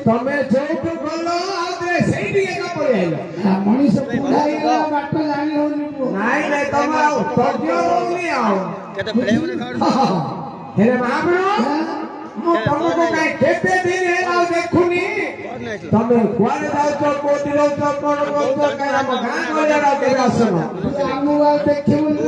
તમે ચૌક ગલો આદરે સૈડી એકા પડી આઈલો મણીષ પુડાઈલા બાટ જાણી હો નાઈ નાઈ તમે આવો તોજો ની આવો કે તો ફળેવને ખાડું હેરે બાબરો હું તમકો કાઈ ખેતે દીને આવ દેખુની તમે કોણ જાવ છો કોટી રો છો કોણ કો તો કાઈ આમ ગામ વજાડા કે રાસનો આમુ આ દેખ્યું